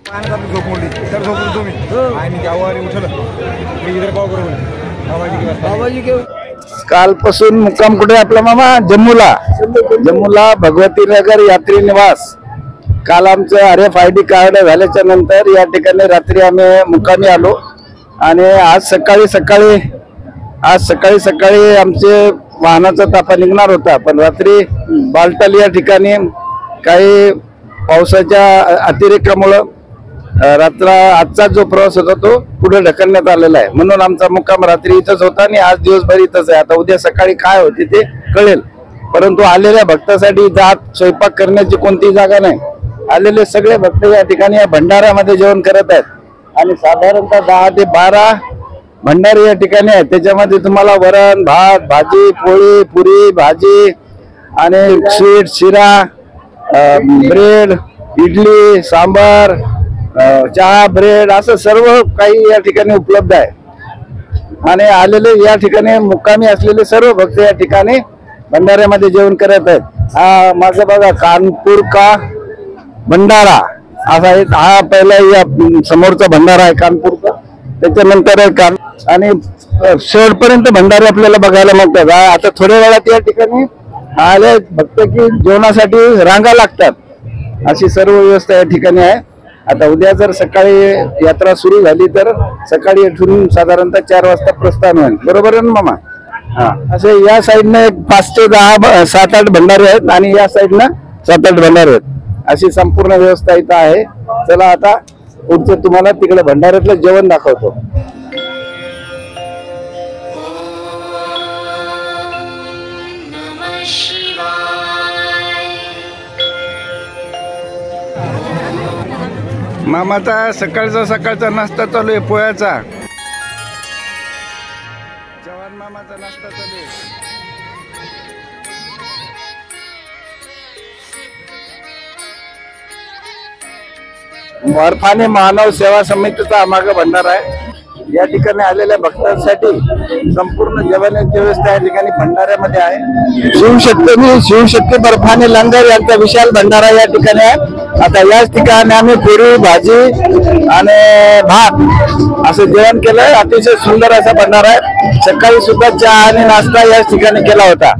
झोपवली तर झोपलो तुम्ही आणि गावाने उठलं मी इधर कॉल करू बाबाजी घेऊ. कालपासून मुक्काम कुठे आपला मामा? जम्मूला भगवती नगर यात्री निवास. काल आमचं RFID कार्ड झाल्याच्या नंतर या ठिकाणी रात्री आम्ही मुक्कामी आलो आणि आज सकाळी सकाळी आमचे वाहनाचा ताफा निघणार होता, पण रात्री बालटाल या ठिकाणी काही पावसाच्या अतिरेकामुळं आजचा जो प्रवास होता तो पुढे ढकलण्यात आलेला आहे. म्हणून आमचा मुक्काम रात्री इथंच होता आणि आज दिवसभर इथंच आहे. आता उद्या सकाळी काय होते ते कळेल, परंतु आलेल्या भक्तासाठी जात स्वयंपाक करण्याची कोणतीही जागा नाही. आलेले सगळे भक्त या ठिकाणी या भंडाऱ्यामध्ये जेवण करत आहेत आणि साधारणतः 10 ते 12 भंडारे या ठिकाणी आहेत. त्याच्यामध्ये तुम्हाला वरण भात भाजी पोळी पुरी भाजी आणि स्वीट शिरा ब्रेड इडली सांबार चहा ब्रेड असं सर्व काही या ठिकाणी उपलब्ध आहे. आणि आलेले या ठिकाणी मुक्कामी असलेले सर्व भक्त या ठिकाणी भंडाऱ्यामध्ये जेवण करत आहेत. हा माझं बघा कानपूर का भंडारा असा आहे. हा पहिला या समोरचा भंडारा आहे कानपूरचा, त्याच्यानंतर आणि शेवटपर्यंत भंडारे आपल्याला बघायला मिळतात. आता थोड्या वेळात या ठिकाणी आले भक्त की जेवणासाठी रांगा लागतात, अशी सर्व व्यवस्था या ठिकाणी आहे. आता उद्या जर सकाळी यात्रा सुरू झाली तर सकाळी इथून साधारणतः 4 वाजता प्रस्थान होईल. बरोबर आहे ना मामा? हा, असे या साईडने 5 ते 10 7-8 भंडारे आहेत आणि या साईडनं 7-8 भंडारे आहेत. अशी संपूर्ण व्यवस्था इथं आहे. चला आता पुढचं तुम्हाला तिकडे भंडाऱ्यातलं जेवण दाखवतो. मामाचा सकाळचा नाश्ता चालू आहे पोह्याचा. जवान मामाचा नाश्ता चालू आहे. बर्फाने मानव सेवा समितीचा मागे भंडारा आहे. या ठिकाणी आलेल्या भक्तांसाठी संपूर्ण जेवणाची व्यवस्था या ठिकाणी भंडाऱ्यामध्ये आहे. शिवशक्ती बर्फाने लंगर यांचा विशाल भंडारा या ठिकाणी आहे. आता याच ठिकाणी आम्ही पुरी भाजी आणि भात असं जेवण केलंय. अतिशय सुंदर असा भंडारा आहे. सकाळी सुद्धा चहा आणि नाश्ता याच ठिकाणी केला होता.